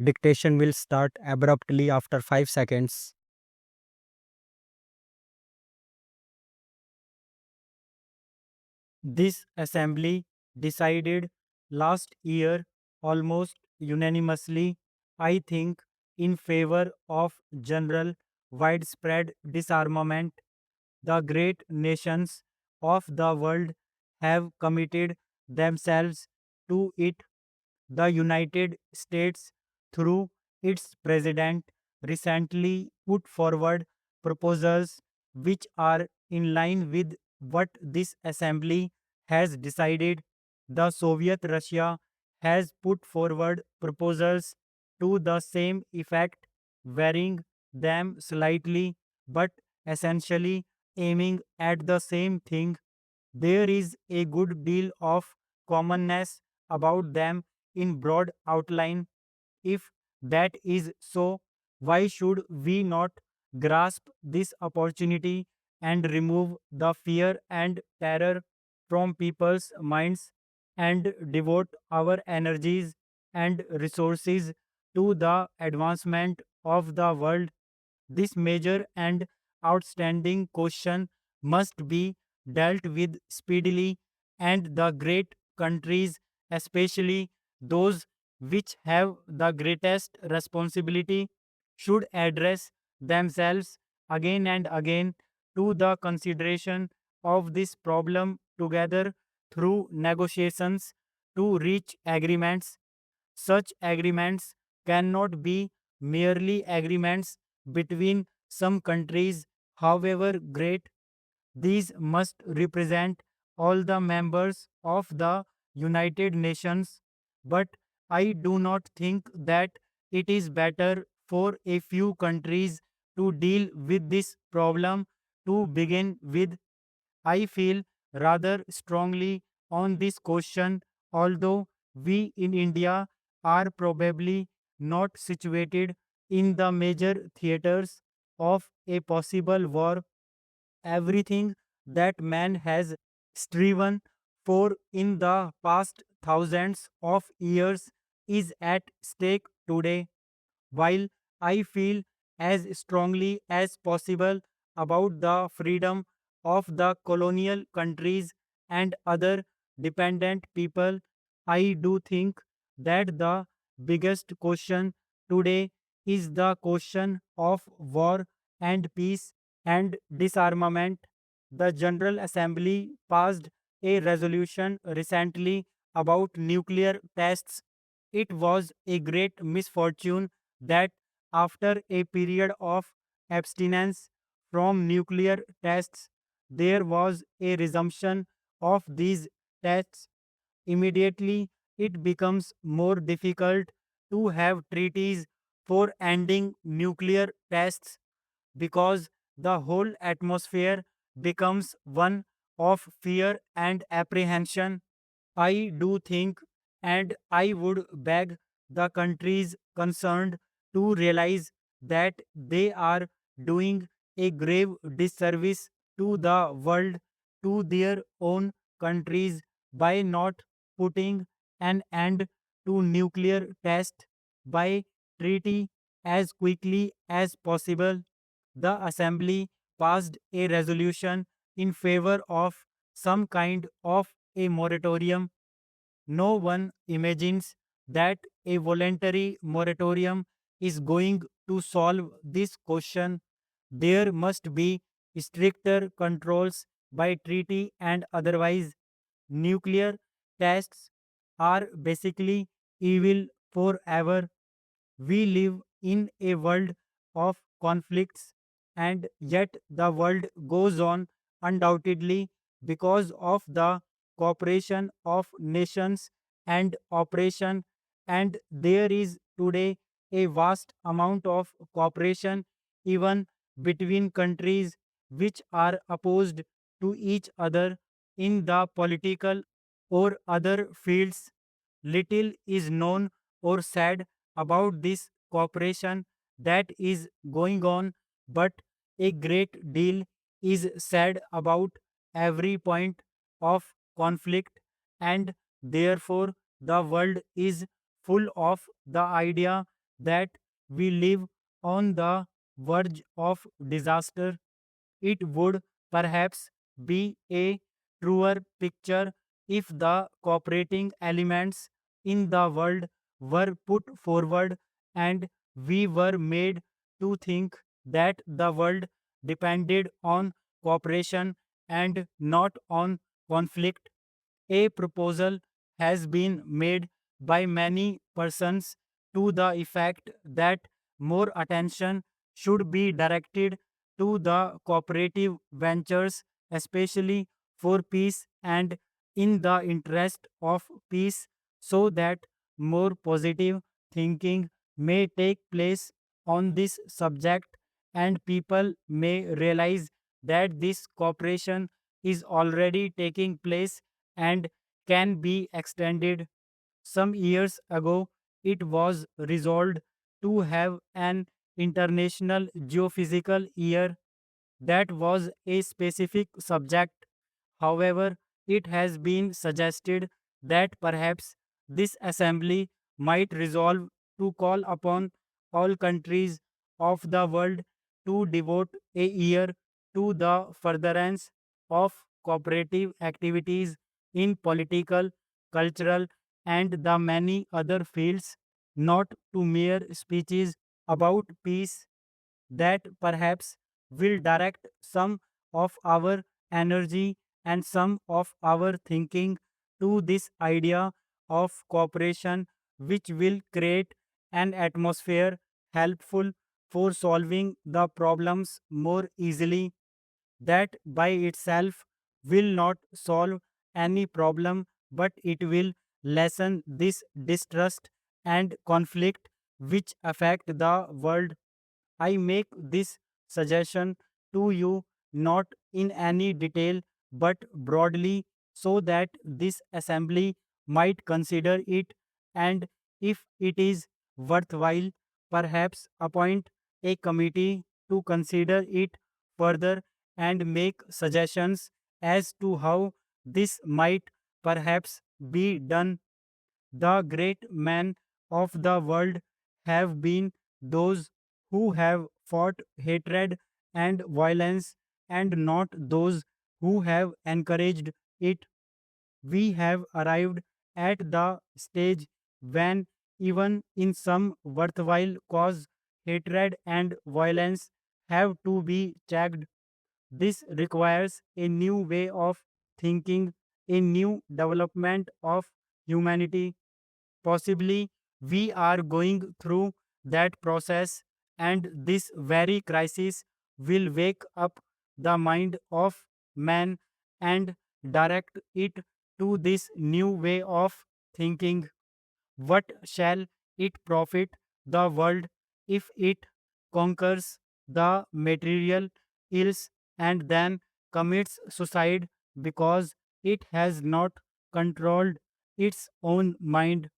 Dictation will start abruptly after 5 seconds. This assembly decided last year almost unanimously, I think, in favor of general widespread disarmament. The great nations of the world have committed themselves to it. The United States, through its president, recently put forward proposals which are in line with what this assembly has decided. The Soviet Russia has put forward proposals to the same effect, varying them slightly but essentially aiming at the same thing. There is a good deal of commonness about them in broad outline. If that is so, why should we not grasp this opportunity and remove the fear and terror from people's minds and devote our energies and resources to the advancement of the world? This major and outstanding question must be dealt with speedily, and the great countries, especially those which have the greatest responsibility, should address themselves again and again to the consideration of this problem together through negotiations to reach agreements. Such agreements cannot be merely agreements between some countries, however great. These must represent all the members of the United Nations. But I do not think that it is better for a few countries to deal with this problem to begin with. I feel rather strongly on this question, although we in India are probably not situated in the major theaters of a possible war. Everything that man has striven for in the past thousands of years is at stake today. While I feel as strongly as possible about the freedom of the colonial countries and other dependent people, I do think that the biggest question today is the question of war and peace and disarmament. The General Assembly passed a resolution recently about nuclear tests. It was a great misfortune that after a period of abstinence from nuclear tests, there was a resumption of these tests. Immediately, it becomes more difficult to have treaties for ending nuclear tests because the whole atmosphere becomes one of fear and apprehension. I do think, and I would beg the countries concerned to realize that they are doing a grave disservice to the world, to their own countries, by not putting an end to nuclear tests by treaty as quickly as possible. The Assembly passed a resolution in favor of some kind of a moratorium. No one imagines that a voluntary moratorium is going to solve this question. There must be stricter controls by treaty and otherwise. Nuclear tests are basically evil forever. We live in a world of conflicts, and yet the world goes on undoubtedly because of the cooperation of nations and operation. And there is today a vast amount of cooperation even between countries which are opposed to each other in the political or other fields. Little is known or said about this cooperation that is going on, but a great deal is said about every point of conflict, and therefore the world is full of the idea that we live on the verge of disaster. It would perhaps be a truer picture if the cooperating elements in the world were put forward and we were made to think that the world depended on cooperation and not on conflict. A proposal has been made by many persons to the effect that more attention should be directed to the cooperative ventures, especially for peace and in the interest of peace, so that more positive thinking may take place on this subject and people may realize that this cooperation is already taking place and can be extended. Some years ago, it was resolved to have an international geophysical year that was a specific subject. However, it has been suggested that perhaps this assembly might resolve to call upon all countries of the world to devote a year to the furtherance of cooperative activities in political, cultural, and the many other fields, not to mere speeches about peace that perhaps will direct some of our energy and some of our thinking to this idea of cooperation, which will create an atmosphere helpful for solving the problems more easily. That by itself will not solve any problem, but it will lessen this distrust and conflict which affect the world. I make this suggestion to you not in any detail but broadly, so that this assembly might consider it, and if it is worthwhile, perhaps appoint a committee to consider it further and make suggestions as to how this might perhaps be done. The great men of the world have been those who have fought hatred and violence, and not those who have encouraged it. We have arrived at the stage when, even in some worthwhile cause, hatred and violence have to be checked. This requires a new way of thinking, a new development of humanity. Possibly we are going through that process, and this very crisis will wake up the mind of man and direct it to this new way of thinking. What shall it profit the world if it conquers the material ills and then commits suicide because it has not controlled its own mind?